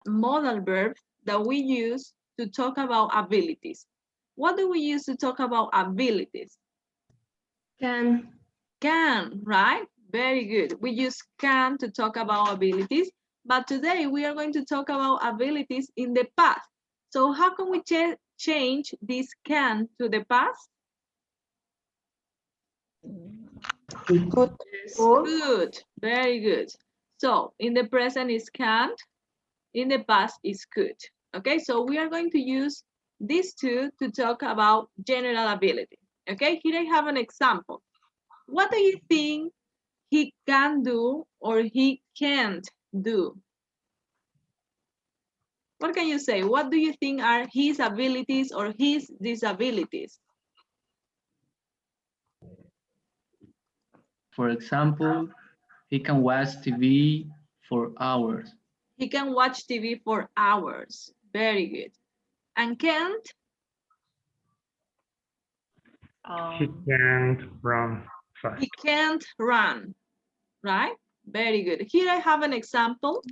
modal verbs that we use to talk about abilities. What do we use to talk about abilities? Can. Can, right? Very good. We use can to talk about abilities, but today we are going to talk about abilities in the past. So how can we change this can to the past? Could. Good, very good. So in the present is can't, in the past is could. Okay, so we are going to use these two to talk about general ability. Okay, here I have an example. What do you think he can do or he can't do? What can you say? What do you think are his abilities or his disabilities? For example, he can watch TV for hours. He can watch TV for hours. Very good. And can't? He can't run fast. He can't run, right? Very good. Here I have an example.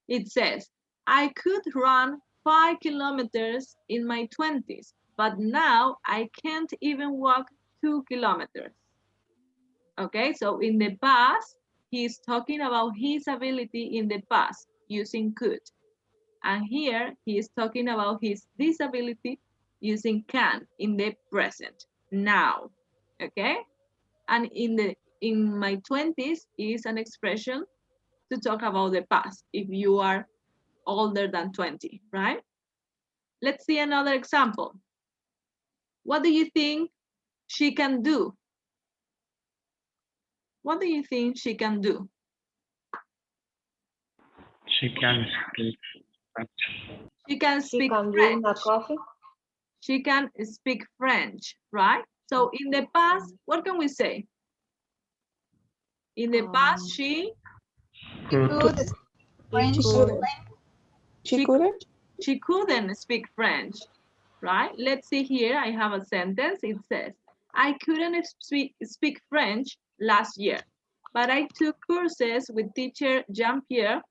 It says, I could run 5 kilometers in my 20s, but now I can't even walk 2 kilometers. Okay, so in the past, he's talking about his ability in the past using could. And here he is talking about his disability using can in the present, now. Okay? And in my 20s is an expression to talk about the past if you are older than 20, right? Let's see another example. What do you think she can do? What do you think she can do? She can speak French. She can She speak can French. drink a coffee. She can speak French, right? So in the past, what can we say? In the past, she Could. French. she couldn't. she couldn't speak French, right? Let's see here. I have a sentence. It says, I couldn't speak French last year, but I took courses with teacher Jean-Pierre,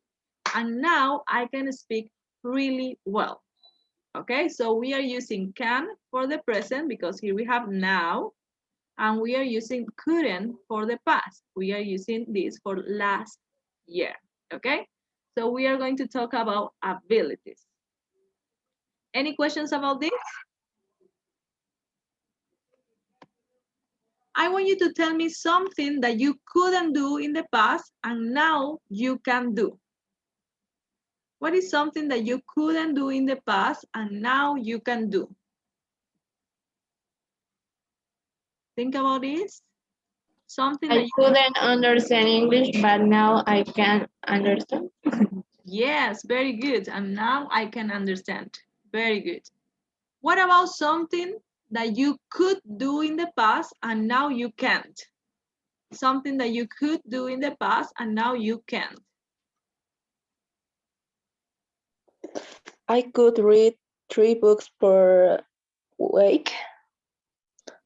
and now I can speak really well. Okay, so we are using can for the present because here we have now, and we are using couldn't for the past. We are using this for last year, okay? So we are going to talk about abilities. Any questions about this? I want you to tell me something that you couldn't do in the past and now you can do. What is something that you couldn't do in the past and now you can do? Think about this. Something that I you couldn't understand English, but now I can understand. Yes, very good. And now I can understand. Very good. What about something that you could do in the past and now you can't? Something that you could do in the past and now you can't. I could read 3 books per week.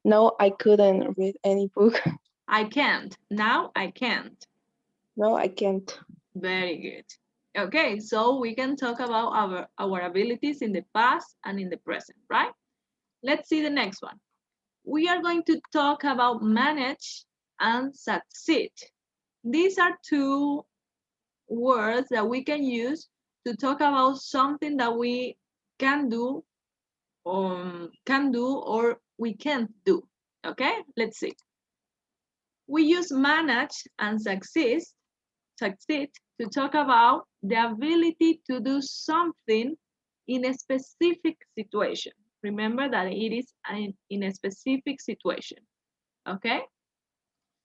No, I couldn't read any book. I can't. Now I can't. No, I can't. Very good. Okay, so we can talk about our abilities in the past and in the present, right? Let's see the next one. We are going to talk about manage and succeed. These are two words that we can use to talk about something that we can do, or we can't do. Okay, let's see. We use manage and succeed to talk about the ability to do something in a specific situation. Remember that it is in a specific situation. Okay?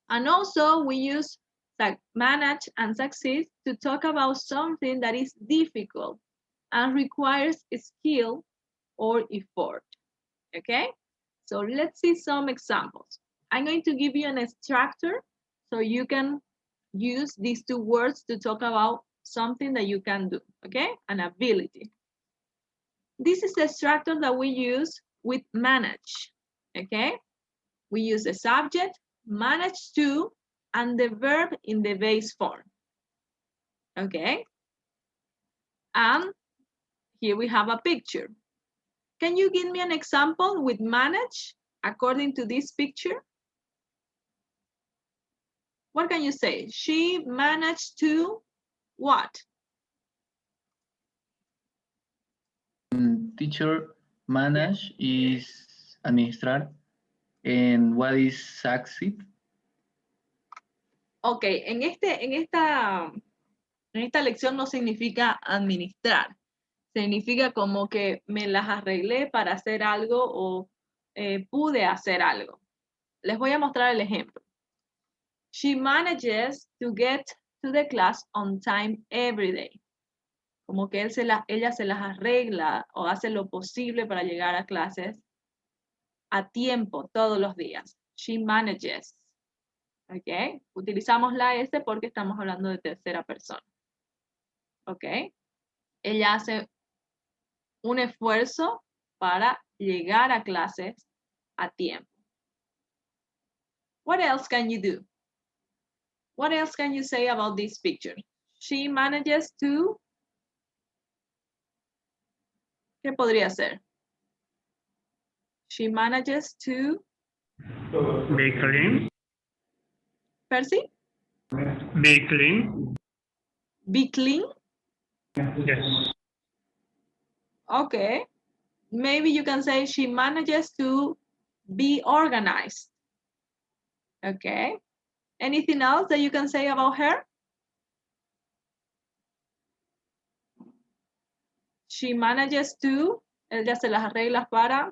And also we use manage and succeed to talk about something that is difficult and requires skill or effort. Okay? So let's see some examples. I'm going to give you an structure so you can use these two words to talk about something that you can do, okay? An ability. This is the structure that we use with manage, okay? We use the subject, manage to, and the verb in the base form, okay? And Here we have a picture. Can you give me an example with manage according to this picture? What can you say? She managed to what? Teacher, manage is administrar. And what is succeed? Ok, en esta lección no significa administrar. Significa como que me las arreglé para hacer algo o pude hacer algo. Les voy a mostrar el ejemplo. She manages to get to the class on time every day. Como que ella se las arregla o hace lo posible para llegar a clases a tiempo todos los días. She manages. ¿Ok? Utilizamos la S porque estamos hablando de tercera persona. ¿Ok? Ella hace un esfuerzo para llegar a clases a tiempo. What else can you do? What else can you say about this picture? She manages to... ¿Qué podría ser? She manages to... Be clean. Percy? Be clean. Be clean? Yes. Okay. Maybe you can say she manages to be organized. Okay. Anything else that you can say about her? She manages to, ella se las arregla para...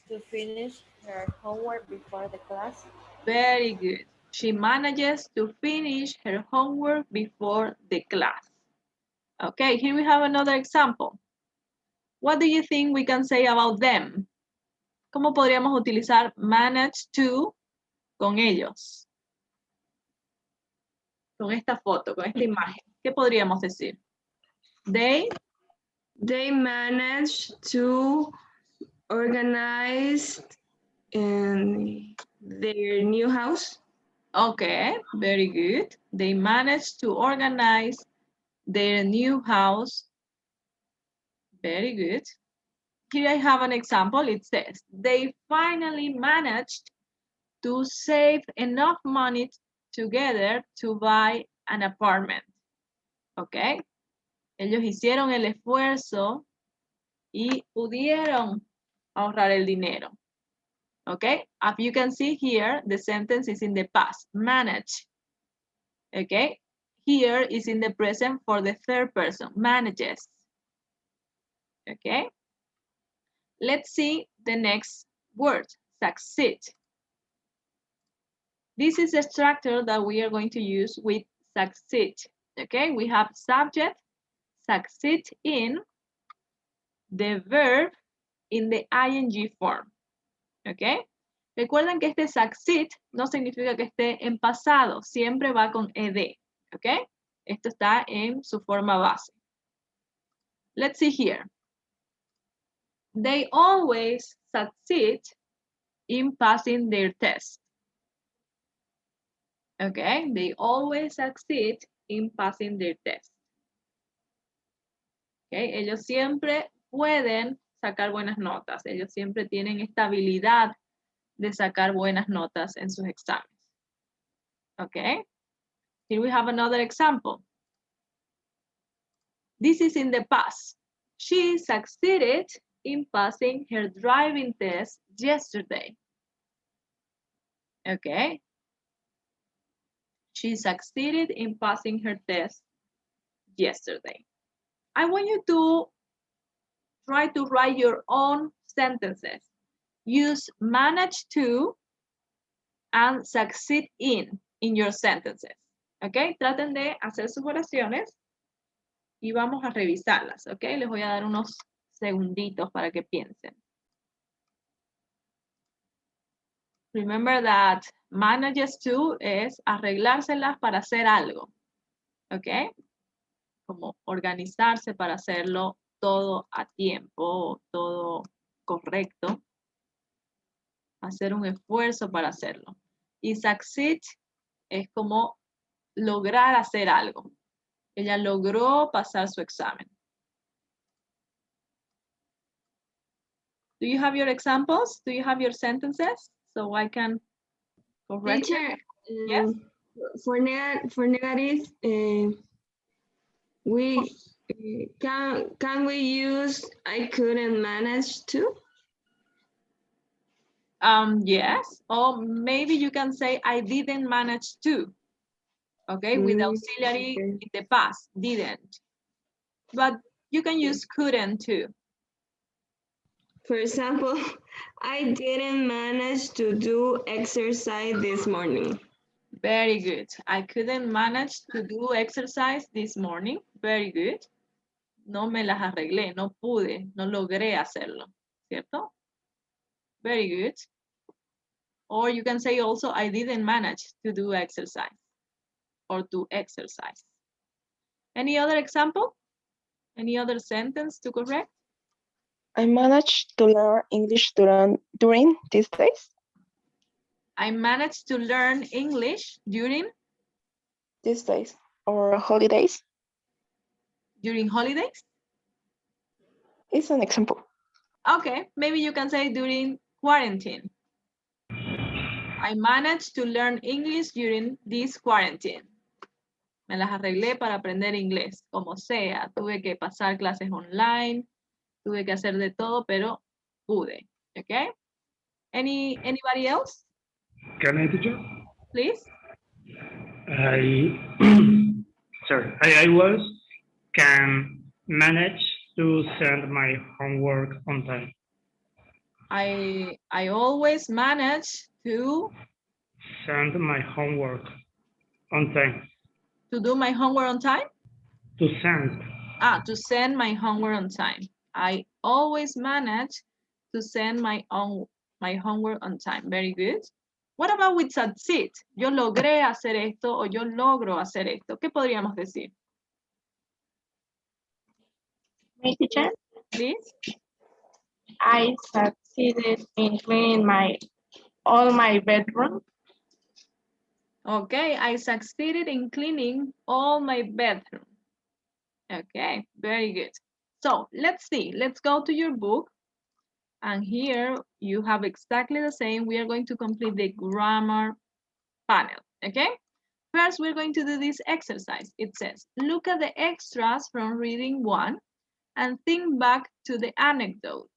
To finish her homework before the class. Very good. She manages to finish her homework before the class. Okay, here we have another example. What do you think we can say about them? ¿Cómo podríamos utilizar manage to con ellos? Con esta foto, con esta imagen. ¿Qué podríamos decir? They manage to organize their new house. Okay, very good. They managed to organize their new house. Very good. Here I have an example. It says, they finally managed to save enough money together to buy an apartment. Okay. Ellos hicieron el esfuerzo y pudieron ahorrar el dinero. Okay, as you can see here, the sentence is in the past, manage. Okay, here is in the present for the third person, manages. Okay, let's see the next word, succeed. This is a structure that we are going to use with succeed. Okay, we have subject, succeed in, the verb in the ing form. ¿Ok? Recuerden que este succeed no significa que esté en pasado, siempre va con ed. ¿Ok? Esto está en su forma base. Let's see here. They always succeed in passing their test. ¿Ok? They always succeed in passing their test. ¿Ok? Ellos siempre pueden sacar buenas notas. Ellos siempre tienen esta habilidad de sacar buenas notas en sus exámenes. Okay. Here we have another example. This is in the past. She succeeded in passing her driving test yesterday. Okay. She succeeded in passing her test yesterday. I want you to try to write your own sentences. Use manage to and succeed in your sentences. ¿Ok? Traten de hacer sus oraciones y vamos a revisarlas. ¿Ok? Les voy a dar unos segunditos para que piensen. Remember that manages to es arreglárselas para hacer algo. ¿Ok? Como organizarse para hacerlo todo a tiempo, todo correcto. Hacer un esfuerzo para hacerlo. Y succeed es como lograr hacer algo. Ella logró pasar su examen. Do you have your examples? Do you have your sentences? So I can correct them? Teacher, Yes. for negative, we can we use I couldn't manage to? Yes, or maybe you can say I didn't manage to. Okay, with auxiliary Okay. in the past, didn't. But you can use couldn't too. For example, I didn't manage to do exercise this morning. Very good. I couldn't manage to do exercise this morning. Very good. No me las arreglé, no pude, no logré hacerlo, ¿cierto? Very good. Or you can say also, I didn't manage to do exercise or to exercise. Any other example? Any other sentence to correct? I managed to learn English during these days. I managed to learn English during Or holidays. holidays. It's an example. Okay, maybe you can say during quarantine. I managed to learn English during this quarantine. Me las arreglé para aprender inglés, como sea. Tuve que pasar clases online, tuve que hacer de todo, pero pude. Okay? Anybody else? Can I, teacher? Please. I was can manage to send my homework on time. I always manage to Send my homework on time. do my homework on time. To send. To send my homework on time. I always manage to send my homework on time. Very good. What about with succeed? Yo logré hacer esto o yo logro hacer esto. ¿Qué podríamos decir? My teacher, Please. I succeeded in cleaning all my bedroom. Okay, I succeeded in cleaning all my bedroom. Okay, very good. So let's see. Let's go to your book. And here you have exactly the same. We are going to complete the grammar panel, okay? First, we're going to do this exercise. It says, look at the extras from reading 1 and think back to the anecdote.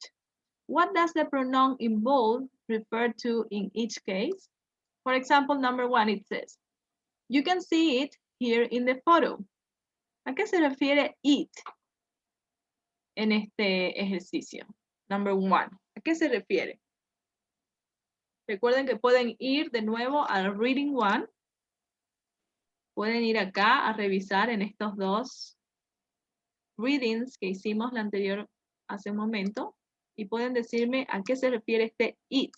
What does the pronoun involved refer to in each case? For example, number 1, it says, you can see it here in the photo. ¿A qué se refiere it en este ejercicio? Number 1, ¿a qué se refiere? Recuerden que pueden ir de nuevo al reading 1. Pueden ir acá a revisar en estos dos readings que hicimos la anterior hace un momento y pueden decirme a qué se refiere este it.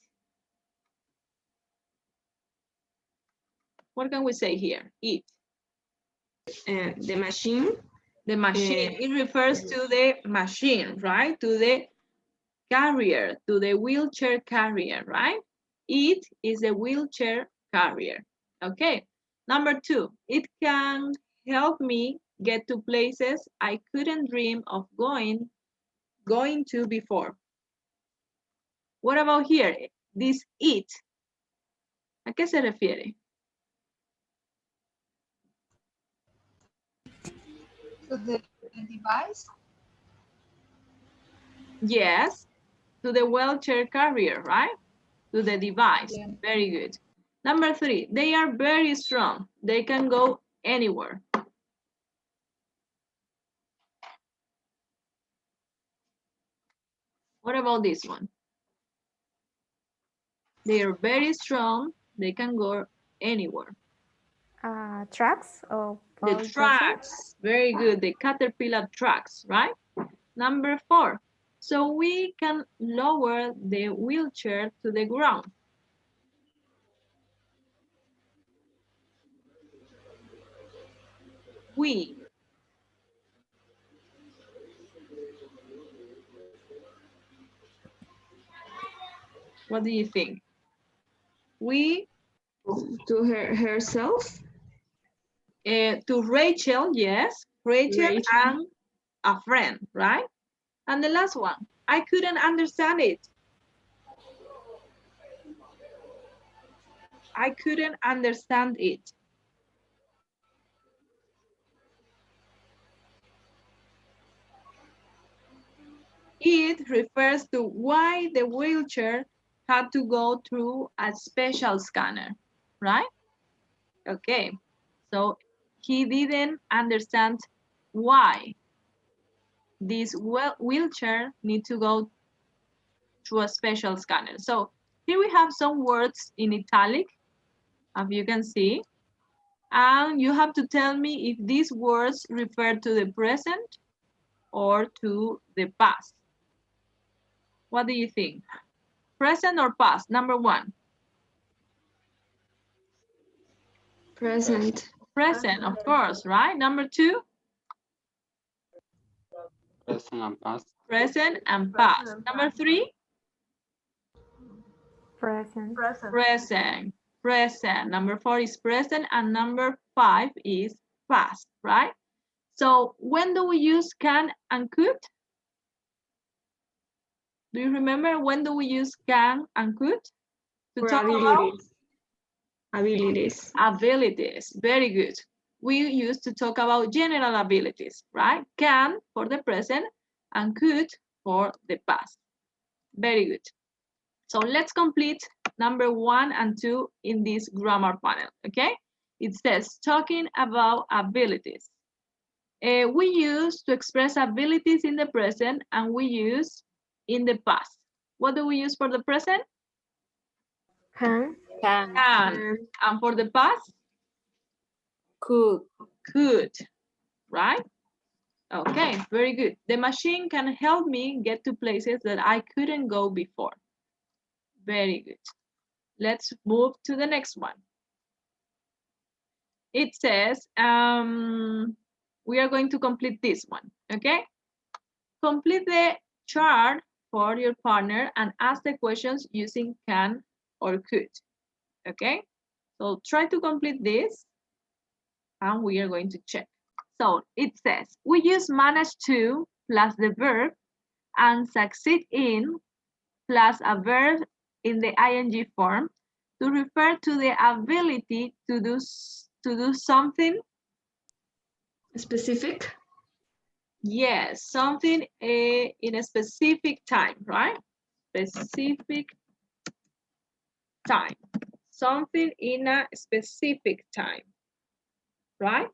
What can we say here? It. The machine. The machine. It refers to the machine, right? To the carrier, to the wheelchair carrier, right? It is a wheelchair carrier. Okay. Number 2, it can help me get to places I couldn't dream of going to before. What about here? This it. ¿A qué se refiere? To the device? Yes, to the wheelchair carrier, right? To the device. Yeah. Very good. Number 3, they are very strong. They can go anywhere. What about this one? They are very strong. They can go anywhere. Trucks or The trucks. Very good. The Caterpillar trucks, right? Number 4. So we can lower the wheelchair to the ground. We. What do you think? We. To herself. To Rachel, yes. Rachel Rachel. and a friend, right? And the last one, I couldn't understand it. I couldn't understand it. It refers to why the wheelchair had to go through a special scanner, right? Okay, so he didn't understand why this wheelchair need to go through a special scanner. So here we have some words in italic, as you can see, and you have to tell me if these words refer to the present or to the past. What do you think? Present or past? Number one. Present. Present, of course, right? Number two. Present and past. Present and past. Number three. Present. Present. Present. Number four is present, and number five is past, right? So when do we use can and could? Do you remember when do we use can and could? To For talk about abilities. Abilities. abilities. Very good. We used to talk about general abilities, right? Can for the present and could for the past. Very good. So let's complete number 1 and 2 in this grammar panel, okay? It says talking about abilities. We use to express abilities in the present, and we use in the past. What do we use for the present? Can. Can. And for the past? Could. Could, right? Okay, very good. The machine can help me get to places that I couldn't go before. Very good. Let's move to the next one. It says, we are going to complete this one, okay? Complete the chart for your partner and ask the questions using can or could, okay? So try to complete this and we are going to check. So it says, we use manage to plus the verb and succeed in plus a verb in the ing form to refer to the ability to do something Specific. Yes, something in a specific time, right? Specific time. Something in a specific time, right?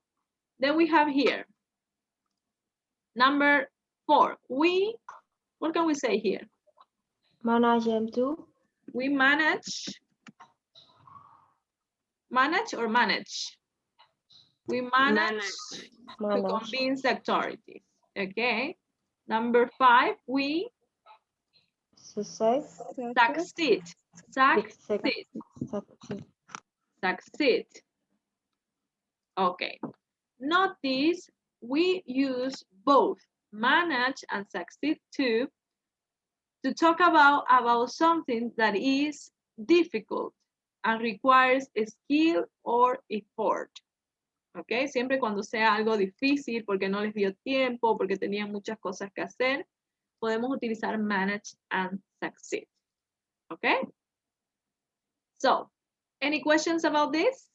Then we have here, number 4. What can we say here? Manage them too. We manage or manage? We manage to convince the authorities, okay? Number 5, we succeed. Okay. Notice we use both manage and succeed to talk about something that is difficult and requires a skill or effort. Okay, siempre cuando sea algo difícil porque no les dio tiempo, porque tenían muchas cosas que hacer, podemos utilizar manage and succeed. Okay? So, any questions about this?